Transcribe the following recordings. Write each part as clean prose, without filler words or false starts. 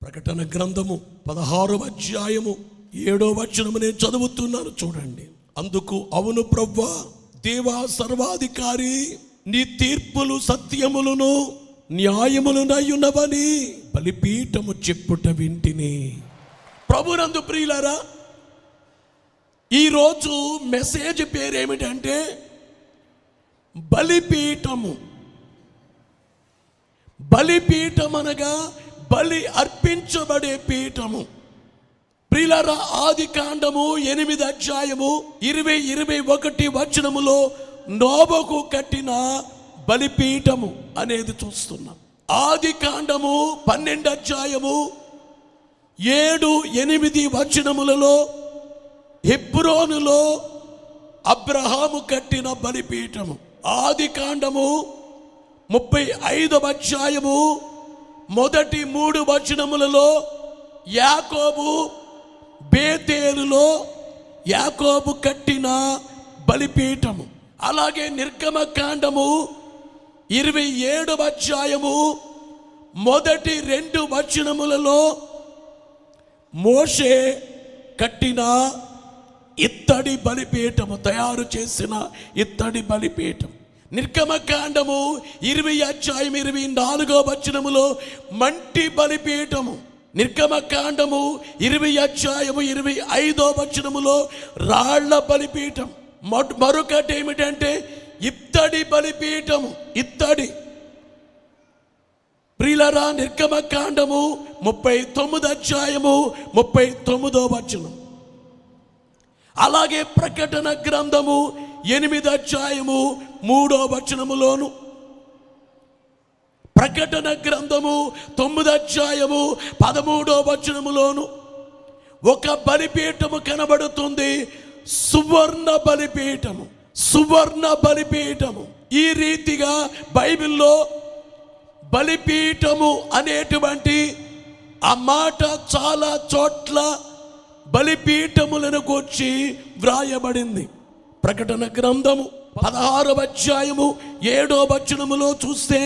ప్రకటన గ్రంథము 16వ అధ్యాయము 7వ వచనము నేను చదువుతున్నాను, చూడండి. అందుకు అవును ప్రభువా, దేవా సర్వాధికారి, నీ తీర్పులు సత్యములను న్యాయములునయ్యున్నవని బలిపీఠము చెప్పుట వింటిని. ప్రభునందు ప్రియులారా, ఈరోజు మెసేజ్ పేరు ఏమిటంటే బలిపీఠము. బలిపీఠం అనగా బలి అర్పించబడే పీఠము. ప్రియులారా, ఆది కాండము 8వ అధ్యాయము 20-21 వచనములో నోబకు కట్టిన బలిపీఠము అనేది చూస్తున్నాం. ఆది కాండము 12వ అధ్యాయము 7-8 వచనములలో హెబ్రోనులో అబ్రహాము కట్టిన బలిపీఠము. ఆది కాండము 35వ అధ్యాయము మొదటి 3 వచనములలో యాకోబు బేతేలులో యాకోబు కట్టిన బలిపీఠము. అలాగే నిర్గమకాండము 27వ అధ్యాయము మొదటి 2 వచనములలో మోషే కట్టిన ఇత్తడి బలిపీఠము, తయారు చేసిన ఇత్తడి బలిపీఠం. నిర్గమకాండము 20వ అధ్యాయం 24వ వచనములో మంటి బలిపీఠము. నిర్గమకాండము 20వ అధ్యాయము 25వ వచనములో రాళ్ల బలిపీఠం. మరొకటి ఏమిటంటే ఇత్తడి బలిపీఠము. ఇత్తడి. ప్రియులారా, నిర్గమకాండము 39వ అధ్యాయము 39వ వచనం. అలాగే ప్రకటన గ్రంథము 8వ అధ్యాయము 3వ వచనములోను, ప్రకటన గ్రంథము 9వ అధ్యాయము 13వ వచనములోను ఒక బలిపీఠము కనబడుతుంది, సువర్ణ బలిపీఠము. సువర్ణ బలిపీఠము. ఈ రీతిగా బైబిల్లో బలిపీఠము అనేటువంటి ఆ మాట చాలా చోట్ల బలిపీఠములను గూర్చి వ్రాయబడింది. ప్రకటన గ్రంథము 16వ అధ్యాయము 7వ వచనములో చూస్తే,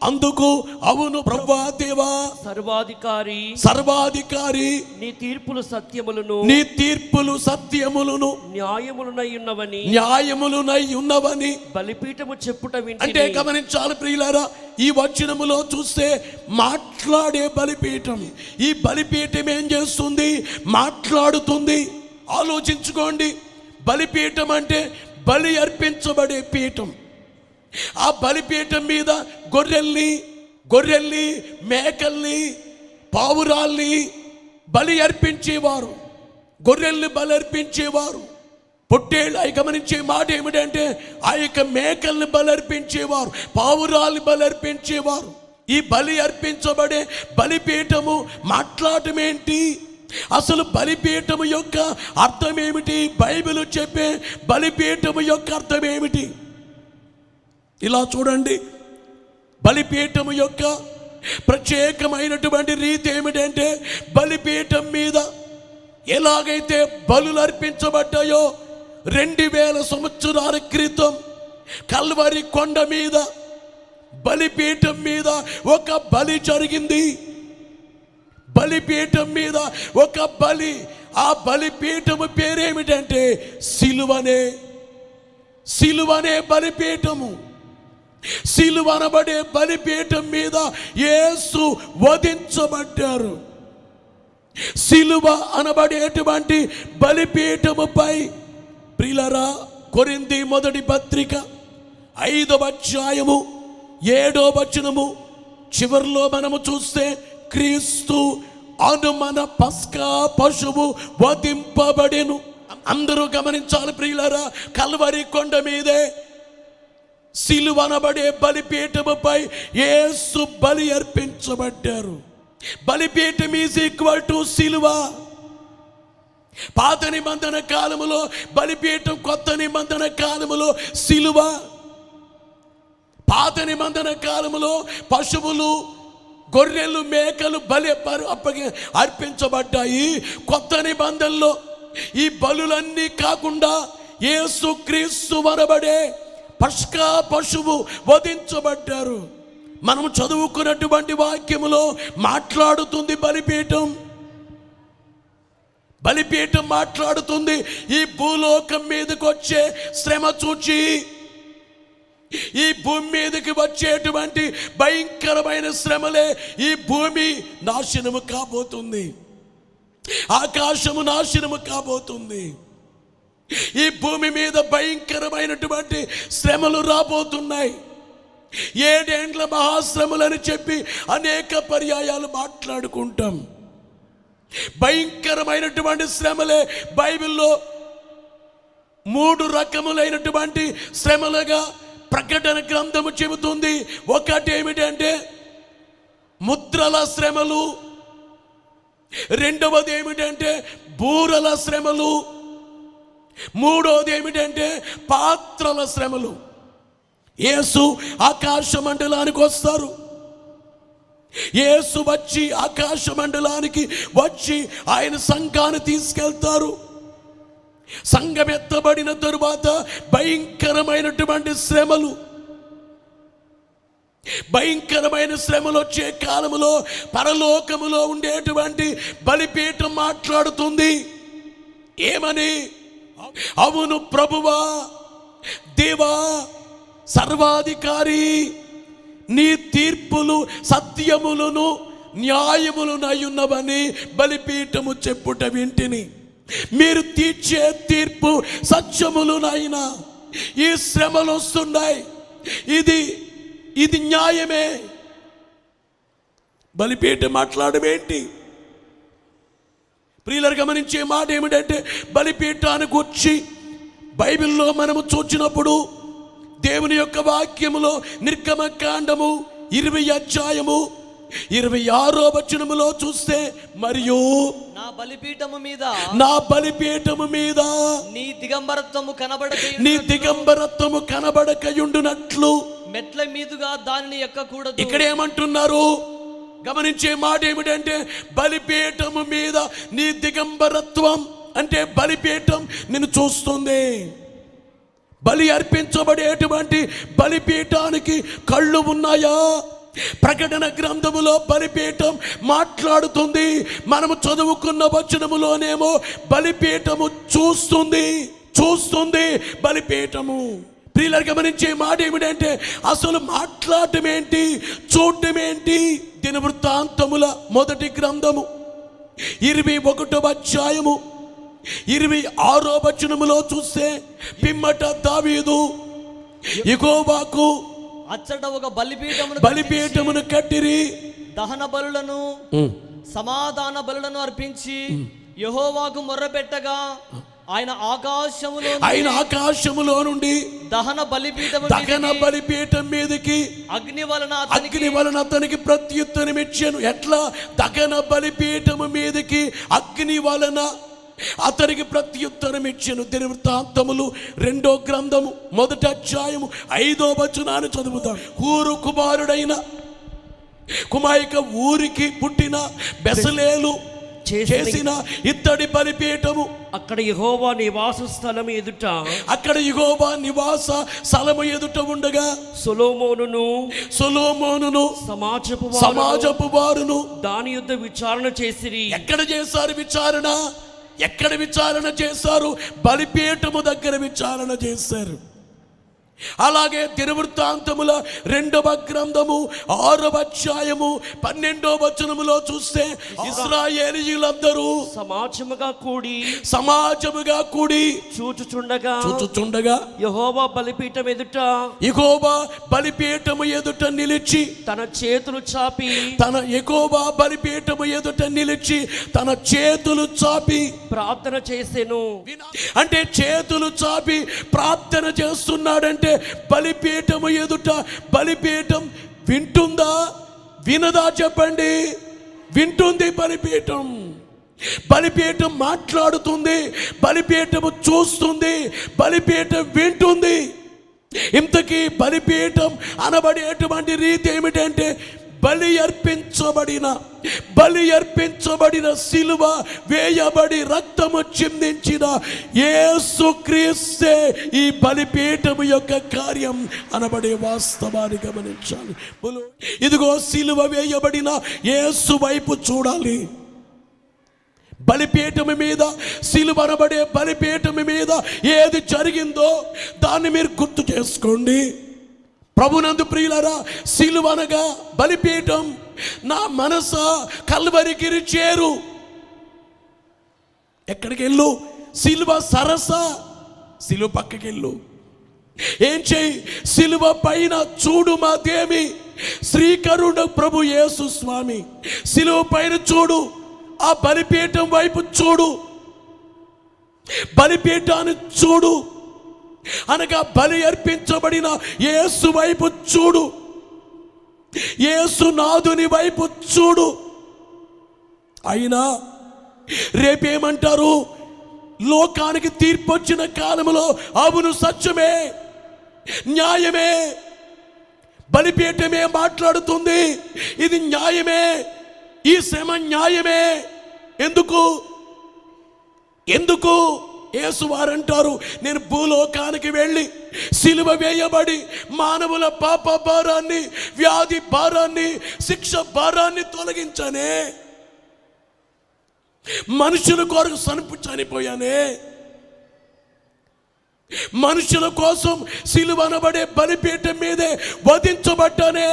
అందుకు అవును ప్రభువా దేవా సర్వాధికారి, నీ తీర్పులు సత్యములను న్యాయములునై ఉన్నవని బలిపీఠము చెప్పుట వింటిని. అంటే గమనించాలి ప్రియులారా, ఈ వచనములో చూస్తే మాట్లాడే బలిపీఠం. ఈ బలిపీఠం ఏం చేస్తుంది? మాట్లాడుతుంది. ఆలోచించుకోండి. బలిపీఠం అంటే బలి అర్పించబడే పీఠం. ఆ బలిపీఠం మీద గొర్రెల్ని మేకల్ని పావురాల్ని బలి అర్పించేవారు. గొర్రెల్ని బలి అర్పించేవారు. పొట్టేళ్ళు అవి గమనించే మాట ఏమిటంటే ఆ యొక్క మేకల్ని బలి అర్పించేవారు, పావురాల్ని బలి అర్పించేవారు. ఈ బలి అర్పించబడే బలిపీఠము మాట్లాడటం ఏంటి? అసలు బలిపీఠము యొక్క అర్థం ఏమిటి? బైబిల్ చెప్పే బలిపీఠము యొక్క అర్థం ఏమిటి? ఇలా చూడండి. బలిపీఠము యొక్క ప్రత్యేకమైనటువంటి రీతి ఏమిటంటే, బలిపీఠం మీద ఎలాగైతే బలులు అర్పించబడ్డాయో 2000 సంవత్సరాల క్రితం కల్వరి కొండ మీద బలిపీఠం మీద ఒక బలి జరిగింది. బలిపీఠం మీద ఒక బలి. ఆ బలిపీఠము పేరేమిటంటే సిలువనే బలిపీఠము. సిలువ అనబడే బలిపీఠం మీద యేసు వధించబడ్డారు. సిలువ అనబడేటువంటి బలిపీఠముపై ప్రియులారా, కొరింథీ మొదటి పత్రిక 5వ అధ్యాయము 7వ వచనము చివరిలో మనము చూస్తే, క్రీస్తు అను మన పస్కా పశువు వధింపబడెను. అందరూ గమనించాలి ప్రియులారా, కల్వరి కొండ మీదే సిలువ అనబడే బలిపీఠముపై యేసు బలి అర్పించబడ్డారు. బలిపీఠం ఈజ్ ఈక్వల్ టు సిలువ. పాత నిబంధన కాలములో బలిపీఠం, కొత్త నిబంధన కాలములో సిలువ. పాత నిబంధన కాలములో పశువులు, గొర్రెలు, మేకలు బలి అర్పించబడ్డాయి. కొత్త నిబంధనలో ఈ బలులన్నీ కాకుండా యేసు క్రీస్తు అనబడే పస్కా పశువు వధించబడ్డారు. మనము చదువుకున్నటువంటి వాక్యములో మాట్లాడుతుంది బలిపీఠం. బలిపీఠం మాట్లాడుతుంది ఈ భూలోకం మీదకి వచ్చే శ్రమ చూచి, ఈ భూమి మీదకి వచ్చేటువంటి భయంకరమైన శ్రమలే ఈ భూమి నాశనము కాబోతుంది, ఆకాశము నాశనము కాబోతుంది. ఈ భూమి మీద భయంకరమైనటువంటి శ్రమలు రాబోతున్నాయి. 7 ఏండ్ల మహాశ్రమలని చెప్పి అనేక పర్యాయాలు మాట్లాడుకుంటాం. భయంకరమైనటువంటి శ్రమలే బైబిల్లో 3 రకములైనటువంటి శ్రమలుగా ప్రకటన గ్రంథము చెబుతుంది. ఒకటి ఏమిటంటే ముద్రల శ్రమలు, రెండవది ఏమిటంటే బూరల శ్రమలు, మూడవది ఏమిటంటే పాత్రల శ్రమలు. యేసు ఆకాశ మండలానికి వస్తారు. యేసు వచ్చి ఆకాశ మండలానికి వచ్చి ఆయన సంఘాన్ని తీసుకెళ్తారు. సంఘం ఎత్తబడిన తరువాత భయంకరమైనటువంటి శ్రమలు, భయంకరమైన శ్రమలు వచ్చే కాలములో పరలోకములో ఉండేటువంటి బలిపీఠం మాట్లాడుతుంది. ఏమని? అవును ప్రభువా, దేవా, సర్వాధికారి, నీ తీర్పులు సత్యములను న్యాయములునయున్నవని బలిపీఠము చెప్పుట వింటిని. మీరు తీర్చే తీర్పు సత్యములునైనా ఈ శ్రమలు వస్తున్నాయి, ఇది న్యాయమే. బలిపీఠం మాట్లాడమేంటి? ప్రియులారా, గమనించే మాట ఏమిటంటే బలిపీఠానికి వచ్చి బైబిల్లో మనము చూచినప్పుడు దేవుని యొక్క వాక్యములో నిర్గమకాండము 20 అధ్యాయము 26వ వచనములో చూస్తే, మరియు నా బలిపీఠము మీద నీ దిగంబరత్వము కనబడకయుండునట్లు మెట్ల మీదుగా దానిని ఎక్కకూడదు. ఇక్కడ ఏమంటున్నారు? గమనించే మాట ఏమిటంటే బలిపీఠము మీద నీ దిగంబరత్వం అంటే బలిపీఠం నిన్ను చూస్తుంది. బలి అర్పించబడేటువంటి బలిపీఠానికి కళ్ళు ఉన్నాయా? ప్రకటన గ్రంథములో బలిపీఠం మాట్లాడుతుంది. మనము చదువుకున్న వచనములోనేమో బలిపీఠము చూస్తుంది బలిపీఠము. ప్రియులారా, గమనించే మాట ఏమిటంటే అసలు మాట్లాడటం ఏంటి, చూడటం ఏంటి? దినవృత్తాంతముల మొదటి గ్రంథము 21వ అధ్యాయము 26వ వచనములో చూస్తే, పిమ్మట దావీదు యెహోవాకు అచ్చట ఒక బలిపీఠమును కట్టిరి, దహన బలులను సమాధాన బలులను అర్పించి యెహోవాకు మొర్రపెట్టగా ఆయన ఆకాశములో నుండి దహన బలిపీఠం మీదకి అగ్ని వలన అతనికి ప్రత్యుత్తరం ఇచ్చాను. ఎట్లా? దహన బలిపీఠము మీదకి అగ్ని వలన అతనికి ప్రత్యుత్తరం ఇచ్చాను. దినవృత్తాంతములు 2వ గ్రంథము 1వ అధ్యాయము 5వ వచనాన్ని చదువుతాం. ఊరు కుమారుడైన కుమాయిక ఊరికి పుట్టిన బెసలేలు చేసిన ఇత్తడి బలిపీఠము అక్కడ యెహోవా నివాస స్థలము ఎదుట ఉండగా సొలొమోనును సమాజపు వారును దాని యుద్ధ విచారణ చేసిరి. ఎక్కడ చేశారు విచారణ? ఎక్కడ విచారణ చేశారు? బలిపీఠము దగ్గర విచారణ చేశారు. అలాగే దినవృత్తాంతముల 2వ గ్రంథము 6వ అధ్యాయము 12వ వచనములో చూస్తే, ఇశ్రాయేలీయులందరూ సమాజముగా కూడి చూచుచుండగా యెహోవా బలిపీఠము ఎదుట నిలిచి తన చేతులు చాపి ప్రార్థన చేసెను. అంటే చేతులు చాపి ప్రార్థన చేస్తున్నాడంటే బలిపీఠము ఎదుట బలిపీఠం వింటుందా వినదా? చెప్పండి. వింటుంది బలిపీఠం. బలిపీఠం మాట్లాడుతుంది, బలిపీఠము చూస్తుంది, బలిపీఠం వింటుంది. ఇంతకీ బలిపీఠం అనబడేటువంటి రీతి ఏమిటంటే బలి అర్పించబడిన సిలువ వేయబడి రక్తము చిందించిన యేసుక్రీస్తే ఈ బలిపీఠము యొక్క కార్యం అనబడే వాస్తవాన్ని గమనించాలి. ఇదిగో సిలువ వేయబడిన యేసు వైపు చూడాలి. బలిపీఠము మీద, సిలువ అనబడే బలిపీఠము మీద ఏది జరిగిందో దాన్ని మీరు గుర్తు చేసుకోండి. ప్రభునందు ప్రియులారా, సిలువ అనగా బలిపీఠం. నా మనస కల్వరిగిరి చేరు. ఎక్కడికి వెళ్ళు? సిలువ సరస, సిలువ పక్కకి వెళ్ళు. ఏం చేయి? సిలువ పైన చూడు మా దేవి శ్రీకరుణ ప్రభు యేసు స్వామి. సిలువ పైన చూడు, ఆ బలిపీఠం వైపు చూడు, బలిపీఠాన్ని చూడు అనగా బలి అర్పించబడిన యేసు వైపు చూడు, యేసు నాదుని వైపు చూడు. అయినా రేపేమంటారు? లోకానికి తీర్పు వచ్చిన కాలంలో అవును సత్యమే, న్యాయమే, బలిపీఠమే మాట్లాడుతుంది, ఇది న్యాయమే, ఈ శ్రమ న్యాయమే. ఎందుకు యేసు వారంటారు, నేను భూలోకానికి వెళ్ళి సిలువ వేయబడి మానవుల పాప భారాన్ని, వ్యాధి భారాన్ని, శిక్ష భారాన్ని తొలగించానే, మనుషుల కొరకు చనిపోయానే, మనుషుల కోసం సిలువ అనబడే బలిపీఠం మీదే వధించబడ్డానే.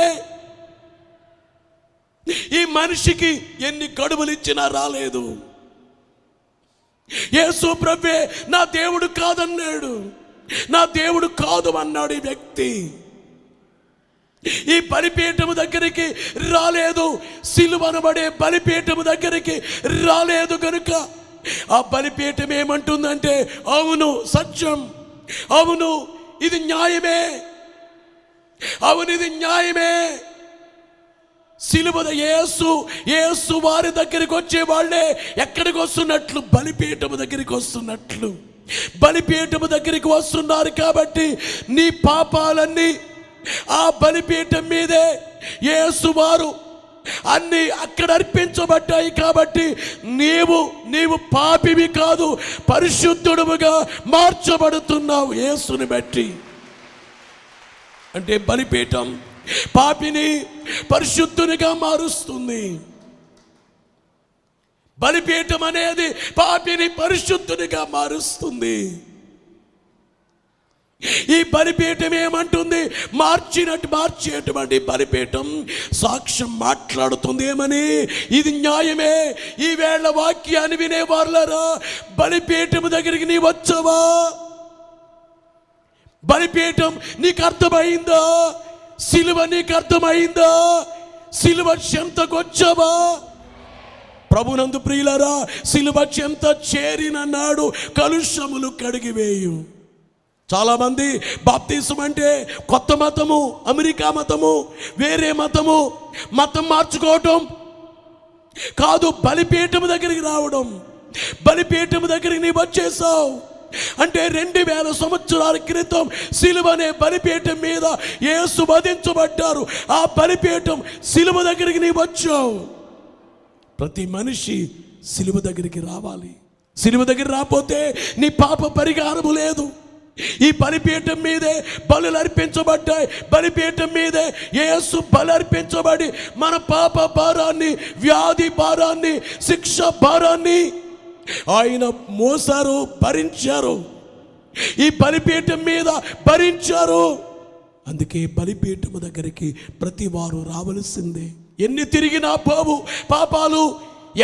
ఈ మనిషికి ఎన్ని గడువులు ఇచ్చినా రాలేదు. యేసు ప్రభువే నా దేవుడు కాదన్నాడు, నా దేవుడు కాదు అన్నాడు ఈ వ్యక్తి. ఈ బలిపీఠము దగ్గరికి రాలేదు, సిలువ అనబడే బలిపీఠము దగ్గరికి రాలేదు కనుక ఆ బలిపీఠం ఏమంటుందంటే అవును సత్యం, అవును ఇది న్యాయమే, అవును ఇది న్యాయమే. సిలువ యేసు వారి దగ్గరికి వచ్చే వాళ్ళే ఎక్కడికి వస్తున్నట్లు? బలిపీఠము దగ్గరికి వస్తున్నట్లు. బలిపీఠము దగ్గరికి వస్తున్నారు కాబట్టి నీ పాపాలన్నీ ఆ బలిపీఠం మీదే యేసు వారు అన్ని అక్కడ అర్పించబడ్డాయి కాబట్టి నీవు పాపివి కాదు, పరిశుద్ధుడుగా మార్చబడుతున్నావు యేసుని బట్టి. అంటే బలిపీఠం పాపిని పరిశుద్ధునిగా మారుస్తుంది. బలిపీఠం అనేది పాపిని పరిశుద్ధునిగా మారుస్తుంది. ఈ బలిపీఠం ఏమంటుంది? మార్చేటువంటి బలిపీఠం సాక్ష్యం మాట్లాడుతుంది ఏమని? ఇది న్యాయమే. ఈవేళ వాక్యాన్ని వినేవారులారా, బలిపీఠం దగ్గరికి నీ వచ్చావా? బలిపీఠం నీకు అర్థమైందా? సిలువ నీకు అర్థమైందా? సిలువ చెంతకు వచ్చావా? ప్రభునందు ప్రియులారా, సిలువ చెంత చేరిన నాడు కలుషములు కడిగివేయు. చాలా మంది బాప్తిసం అంటే కొత్త మతము, అమెరికా మతము, వేరే మతం మార్చుకోవటం కాదు, బలిపీఠం దగ్గరికి రావడం. బలిపీఠం దగ్గరికి నీ వచ్చేసావు అంటే 2000 సంవత్సరాల క్రితం సిలువ అనే బలిపీఠం మీద యేసు వధించబడ్డారు. ఆ బలిపీఠం సిలువ దగ్గరికి నీ వచ్చావు. ప్రతి మనిషి సిలువ దగ్గరికి రావాలి. సిలువ దగ్గర రాకపోతే నీ పాప పరిహారము లేదు. ఈ బలిపీఠం మీదే బలులు అర్పించబడ్డాయి. బలిపీఠం మీదే యేసు బలి అర్పించబడి మన పాప భారాన్ని, వ్యాధి భారాన్ని, శిక్ష భారాన్ని ఆయన మోసారు, భరించారు. ఈ బలిపీఠం మీద భరించారు. అందుకే బలిపీఠం దగ్గరికి ప్రతి వారు రావలసిందే. ఎన్ని తిరిగినా పోవు పాపాలు,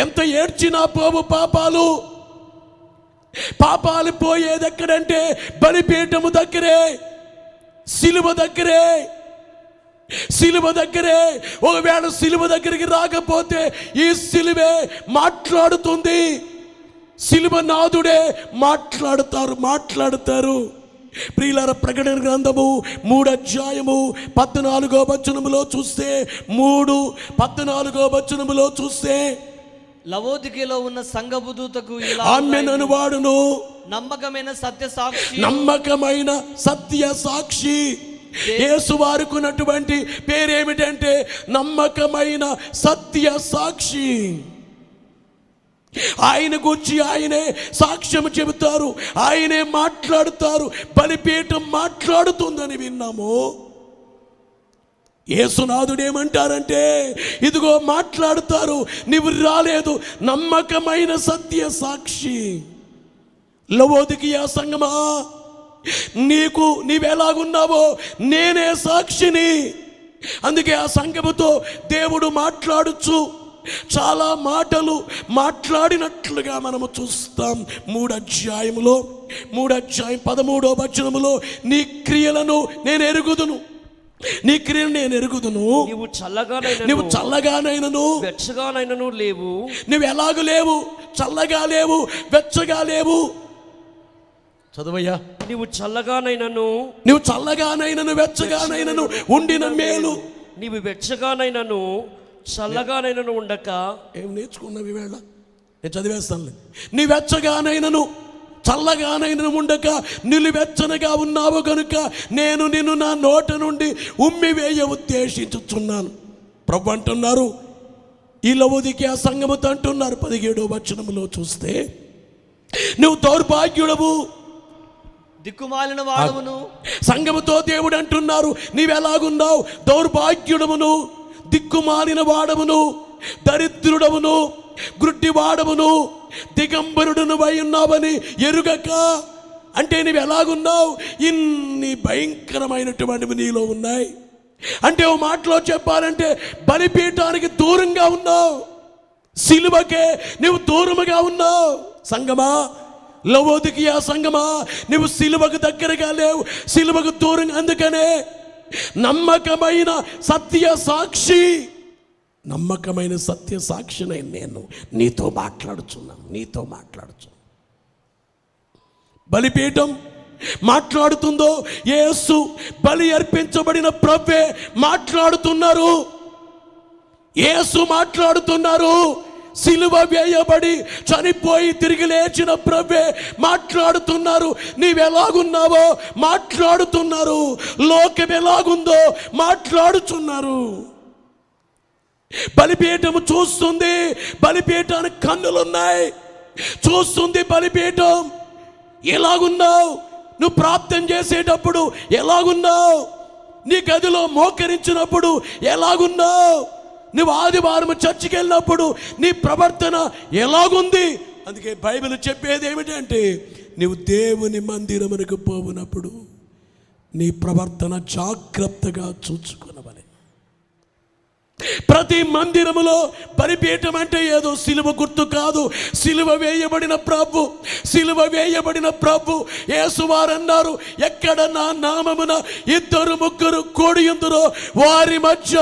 ఎంత ఏడ్చినా పోవు పాపాలు. పాపాలు పోయేది ఎక్కడంటే బలిపీఠము దగ్గరే, సిలువ దగ్గరే. సిలువ దగ్గరే. ఒకవేళ సిలువ దగ్గరికి రాకపోతే ఈ సిలువే మాట్లాడుతుంది. సిలువ నాదుడే మాట్లాడతారు. ప్రియులారా, ప్రకటన గ్రంథము 3వ అధ్యాయము 14వ వచనములో చూస్తే, 3:14వ వచనములో చూస్తే, లవోదికీయలో ఉన్న సంఘపు దూతకు ఆమెను వాడును నమ్మకమైన సత్య సాక్షి యేసు వారికి ఉన్నటువంటి పేరేమిటంటే నమ్మకమైన సత్య సాక్షి. ఆయన గురించి ఆయనే సాక్ష్యం చెబుతారు, ఆయనే మాట్లాడుతారు. బలిపీఠం మాట్లాడుతుందని విన్నాము. యేసునాథుడు ఏమంటారంటే ఇదిగో మాట్లాడుతారు, నీవు రాలేదు, నమ్మకమైన సత్య సాక్షి. లవోదికీయ సంఘమా, నీవెలాగున్నావో నేనే సాక్షిని. అందుకే ఆ సంఘముతో దేవుడు మాట్లాడుచు చాలా మాటలు మాట్లాడినట్లుగా మనము చూస్తాం. 3వ అధ్యాయం 13వ వచనములో నీ క్రియలను నేను ఎరుగుదును, నీ క్రియను నేను ఎరుగుదును, నీవు చల్లగానైనను వెచ్చగానైనను లేవు. నువ్వు ఎలాగూ లేవు, చల్లగా లేవు, వెచ్చగా లేవు. చదువయ్యా. నీవు చల్లగానైనను వెచ్చగానైనను ఉండిన మేలు. నీవు వెచ్చగానైనను చల్లగానైనను ఉండక. ఏం నేర్చుకున్నావు ఈవేళ? నేను చదివేస్తానులే. నీ వెచ్చగానైనను చల్లగానైనను ఉండక నిలువెచ్చనగా ఉన్నావు కనుక నేను నిన్ను నా నోట నుండి ఉమ్మివేయ ఉద్దేశించుచున్నాను. ప్రభు అంటున్నారు, ఈ లవోదికీయ సంఘముతో అంటున్నారు 17వ వచనములో చూస్తే, నువ్వు దౌర్భాగ్యుడవు, దిక్కుమాలిన వాడవును. సంఘముతో దేవుడు అంటున్నారు, నీవెలాగున్నావు? దౌర్భాగ్యుడమును, దిక్కుమాలిన వాడవును, దరిద్రుడవును, గ్రుడ్డి వాడవును, దిగంబరుడును వై ఉన్నావని ఎరుగక. అంటే నీవు ఎలాగున్నావు? ఇన్ని భయంకరమైనటువంటివి నీలో ఉన్నాయి. అంటే ఓ మాటలో చెప్పాలంటే బలిపీఠానికి దూరంగా ఉన్నావు, సిలువకే నువ్వు దూరముగా ఉన్నావు. సంగమా, లవోదికీయ సంగమా, నువ్వు సిలువకు దగ్గరగా లేవు, సిలువకు దూరంగా. అందుకనే నమ్మకమైన సత్య సాక్షి, నమ్మకమైన సత్య సాక్షిని నేను నీతో మాట్లాడుచున్నాను. బలిపీఠం మాట్లాడుతుందో, యేసు బలి అర్పించబడిన ప్రభువే మాట్లాడుతున్నారు. యేసు మాట్లాడుతున్నారు. సిలువ వేయబడి చనిపోయి తిరిగి లేచిన ప్రభువే మాట్లాడుతున్నారు. నీవెలాగున్నావో మాట్లాడుతున్నారు. లోకం ఎలాగుందో మాట్లాడుతున్నారు. బలిపీఠము చూస్తుంది, బలిపీఠానికి కన్నులున్నాయి, చూస్తుంది బలిపీఠం. ఎలాగున్నావు? నువ్వు ప్రార్థన చేసేటప్పుడు ఎలాగున్నావు? నీ గదిలో మోకరించినప్పుడు ఎలాగున్నావు? నువ్వు ఆదివారం చర్చికి వెళ్ళినప్పుడు నీ ప్రవర్తన ఎలాగుంది? అందుకే బైబిల్ చెప్పేది ఏమిటంటే, నువ్వు దేవుని మందిరమునకు పోవునప్పుడు నీ ప్రవర్తన జాగ్రత్తగా చూచుకొనవలె. ప్రతి మందిరములో బలిపీఠం అంటే ఏదో సిలువ గుర్తు కాదు. సిలువ వేయబడిన ప్రభు యేసువారు అన్నారు, ఎక్కడ నా నామమున 2-3 కూడియుందురో వారి మధ్య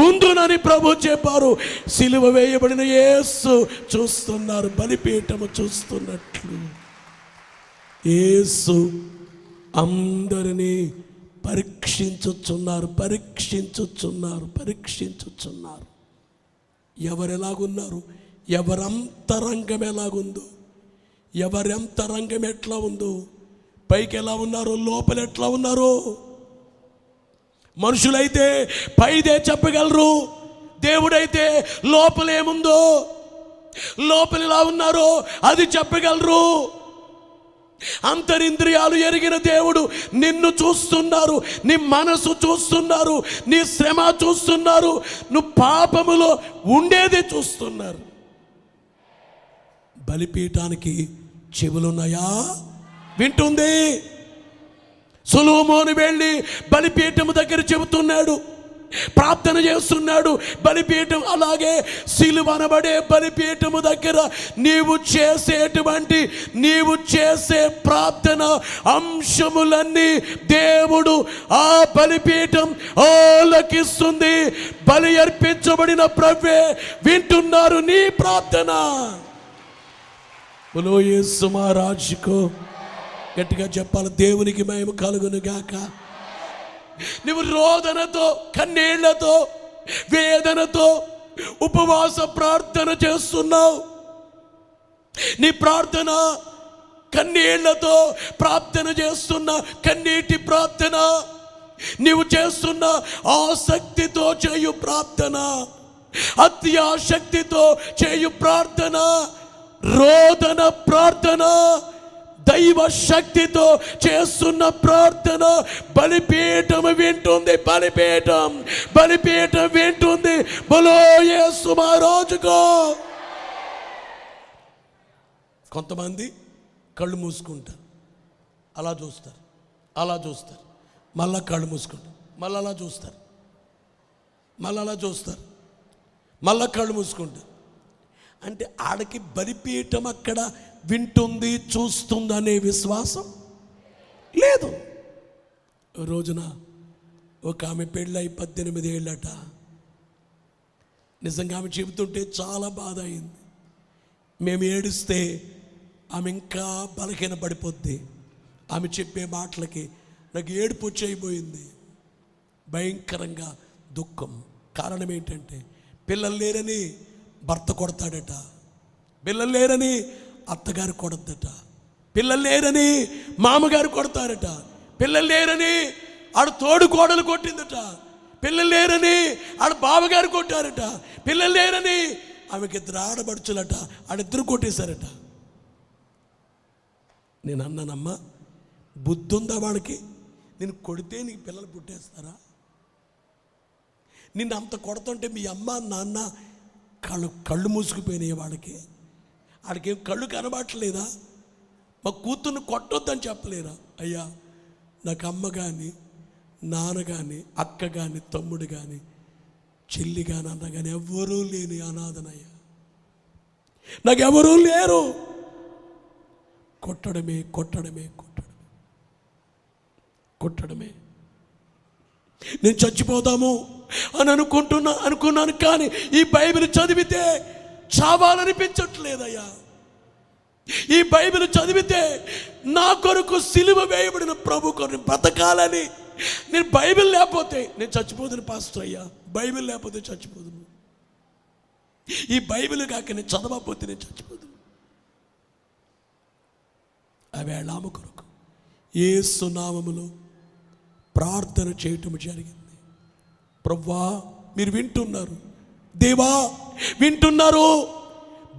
ఉందునని ప్రభు చెప్పారు. సిలువ వేయబడిన యేసు చూస్తున్నారు, బలిపీఠము చూస్తున్నట్లు. యేసు అందరినీ పరీక్షించుచున్నారు. ఎవరెలాగున్నారు, ఎవరంతరంగం ఎలాగుందో, ఎవరంతరంగం ఎట్లా ఉందో, పైకి ఎలా ఉన్నారో, లోపల ఎట్లా ఉన్నారో. మనుషులైతే పైదే చెప్పగలరు, దేవుడైతే లోపలేముందో, లోపల ఎలా ఉన్నారో అది చెప్పగలరు. అంతరింద్రియాలు ఎరిగిన దేవుడు నిన్ను చూస్తున్నారు, నీ మనసు చూస్తున్నారు, నీ శ్రమ చూస్తున్నారు, నువ్వు పాపములో ఉండేది చూస్తున్నారు. బలిపీఠానికి చెవులున్నాయా? వింటుంది. సొలొమోను వెళ్ళి బలిపీఠము దగ్గర చెబుతున్నాడు, ప్రార్థన చేస్తున్నాడు. బలిపీఠం అలాగే సిలువ అనబడే బలిపీఠము దగ్గర నీవు చేసే ప్రార్థన అంశములన్నీ దేవుడు ఆ బలిపీఠం ఆలకిస్తుంది. బలి అర్పించబడిన ప్రభువే వింటున్నారు నీ ప్రార్థన. బోలో యేసు మహారాజుకో. గట్టిగా చెప్పాలి, దేవునికి మహిమ కలుగును గాక. నువ్వు రోదనతో, కన్నీళ్లతో, వేదనతో ఉపవాస ప్రార్థన చేస్తున్నావు. నీ ప్రార్థన కన్నీళ్లతో ప్రార్థన చేస్తున్నా, కన్నీటి ప్రార్థన, నీవు చేస్తున్న ఆసక్తితో చేయు ప్రార్థన, అతి ఆసక్తితో చేయు ప్రార్థన, రోదన ప్రార్థన, దైవ శక్తితో చేస్తున్న ప్రార్థన బలిపీఠం వింటుంది. బలిపీఠం వింటుంది. బలో యేసు మహారాజుకో. కొంతమంది కళ్ళు మూసుకుంటారు, అలా చూస్తారు, మళ్ళా కళ్ళు మూసుకుంటారు, మళ్ళీ అలా చూస్తారు, మళ్ళా కళ్ళు మూసుకుంటారు. అంటే ఆడికి బలిపీఠం అక్కడ వింటుంది, చూస్తుంది అనే విశ్వాసం లేదు. రోజున ఒక ఆమె పెళ్ళై 18 ఏళ్ళట. నిజంగా ఆమె చెబుతుంటే చాలా బాధ అయింది. మేము ఏడిస్తే ఆమె ఇంకా బలహీన పడిపోద్ది. ఆమె చెప్పే మాటలకి నాకు ఏడుపు వచ్చైపోయింది, భయంకరంగా దుఃఖం. కారణం ఏంటంటే పిల్లలు లేరని భర్త కొడతాడట, పిల్లలు లేరని అత్తగారు కొడద్దట, పిల్లలు లేరని మామగారు కొడతారట, పిల్లలు లేరని ఆడు తోడు కోడలు కొట్టిందట, పిల్లలు లేరని ఆడు బావగారు కొట్టారట, పిల్లలు లేరని ఆమెకి 2 ఆడబడుచులట, ఆడిద్దరు కొట్టేశారట. నేను అన్నానమ్మా, బుద్ధి ఉందా వాడికి? నేను కొడితే నీకు పిల్లలు పుట్టేస్తారా? నిన్ను అంత కొడుతుంటే మీ అమ్మ నాన్న కళ్ళు మూసుకుపోయినాయి వాడికి. ఆడికేం కళ్ళు కనబట్టలేదా? మా కూతుర్ని కొట్టొద్దని చెప్పలేరా? అయ్యా, నాకు అమ్మ కానీ నాన్న కానీ అక్క కానీ తమ్ముడు కానీ చెల్లి కానీ అన్న కానీ ఎవరూ లేని అనాథనయ్యా, నాకు ఎవరూ లేరు. కొట్టడమే. నేను చచ్చిపోదాము అని అనుకున్నాను, కానీ ఈ బైబిల్ చదివితే చావాలనిపించట్లేదయ్యా. ఈ బైబిల్ చదివితే నా కొరకు సిలువ వేయబడిన ప్రభు కొరకు బ్రతకాలని. నేను బైబిల్ లేకపోతే నేను చచ్చిపోదును పాస్టర్ అయ్యా, బైబిల్ లేకపోతే చచ్చిపోదును. ఈ బైబిల్ కాక నేను చదవకపోతే నేను చచ్చిపోదును. ఆవేళ ఆమె కొరకు యేసు నామములో ప్రార్థన చేయటం జరిగింది. ప్రభువా, మీరు వింటున్నారు, దేవా వింటున్నారు,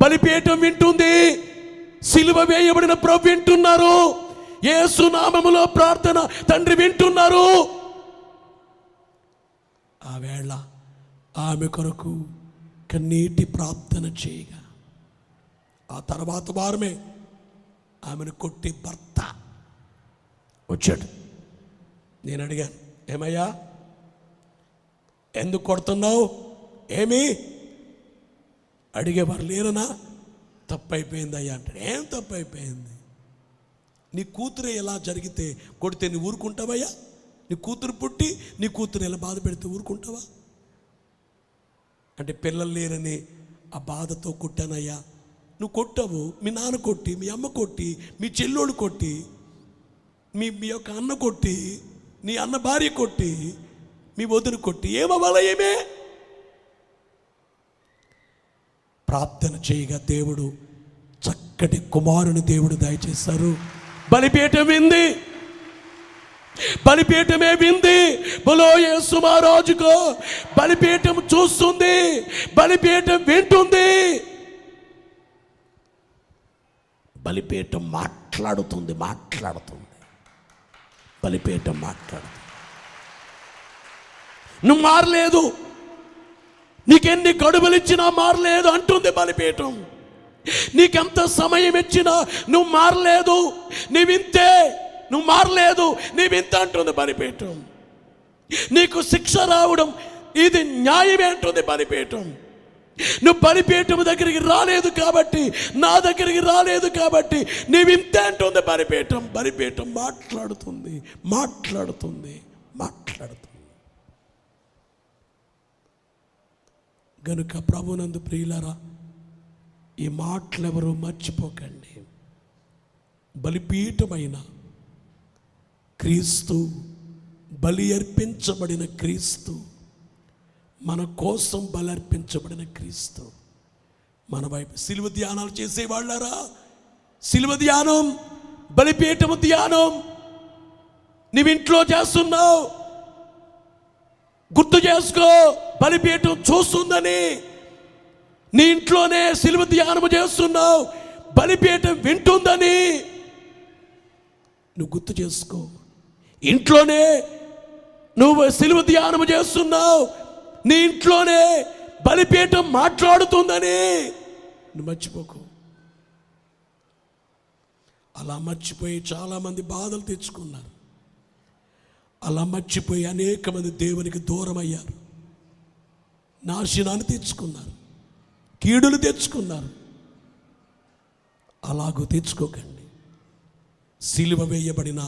బలిపీఠం వింటుంది, సిలువ వేయబడిన ప్రభు వింటున్నారు, యేసు నామములో ప్రార్థన తండ్రి వింటున్నారు. ఆ వేళ ఆమె కొరకు కన్నీటి ప్రార్థన చేయగా ఆ తర్వాత వారమే ఆమెను కొట్టి భర్త వచ్చాడు. నేను అడిగాను, ఏమయ్యా ఎందుకు కొడుతున్నావు? ఏమి అడిగేవారు లేరనా? తప్పైపోయింది అయ్యా అంటాడు. ఏం తప్పైపోయింది? నీ కూతురే ఎలా జరిగితే కొడితే నీ ఊరుకుంటావయ్యా? నీ కూతురు పుట్టి నీ కూతురు ఎలా బాధ పెడితే ఊరుకుంటావా? అంటే పిల్లలు లేరని ఆ బాధతో కొట్టానయ్యా. నువ్వు కొట్టావు, మీ నాన్న కొట్టి, మీ అమ్మ కొట్టి, మీ చెల్లోడు కొట్టి, మీ యొక్క అన్న కొట్టి, నీ అన్న భార్య కొట్టి, మీ వదిన కొట్టి, ఏమవ్వాలా? ఏమే ప్రార్థన చేయగా దేవుడు చక్కటి కుమారుని దేవుడు దయచేశారు. బలిపీఠం వింది, బలిపీఠమే వింది. బలో యేసు మహారాజుకో. బలిపీఠం చూస్తుంది, బలిపీఠం వింటుంది, బలిపీఠం మాట్లాడుతుంది. బలిపీఠం మాట్లాడుతుంది. నువ్వు మారలేదు, నీకెన్ని గడువులు ఇచ్చినా మారలేదు అంటుంది బలిపీఠం. నీకెంత సమయం ఇచ్చినా నువ్వు మారలేదు, నీవింతే, నువ్వు మారలేదు, నీవింత అంటుంది బలిపీఠం. నీకు శిక్ష రావడం ఇది న్యాయమే అంటుంది బలిపీఠం. నువ్వు బలిపీఠం దగ్గరికి రాలేదు కాబట్టి, నా దగ్గరికి రాలేదు కాబట్టి నీవింతే అంటుంది బలిపీఠం. బలిపీఠం మాట్లాడుతుంది. గనుక ప్రభునందు ప్రియులారా, ఈ మాటలెవరూ మర్చిపోకండి. బలిపీఠమైన క్రీస్తు, బలి అర్పించబడిన క్రీస్తు, మన కోసం బలి అర్పించబడిన క్రీస్తు మన వైపు. సిలువ ధ్యానాలు చేసేవాళ్ళారా, సిలువ ధ్యానం, బలిపీఠము ధ్యానం నీవింట్లో చేస్తున్నావు, గుర్తు చేసుకో, బలిపీఠం చూస్తుందని. నీ ఇంట్లోనే సిలువ ధ్యానము చేస్తున్నావు, బలిపీఠం వింటుందని నువ్వు గుర్తు చేసుకో. ఇంట్లోనే నువ్వు సిలువ ధ్యానము చేస్తున్నావు, నీ ఇంట్లోనే బలిపీఠం మాట్లాడుతుందని నువ్వు మర్చిపోకు. అలా మర్చిపోయి చాలామంది బాధలు తెచ్చుకున్నారు. అలా మర్చిపోయి అనేక మంది దేవునికి దూరం అయ్యారు, నాశనాన్ని తెచ్చుకున్నారు, కీడులు తెచ్చుకున్నారు. అలాగూ తెచ్చుకోకండి. సిలువ వేయబడిన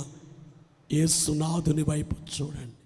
యేసునాథుని వైపు చూడండి.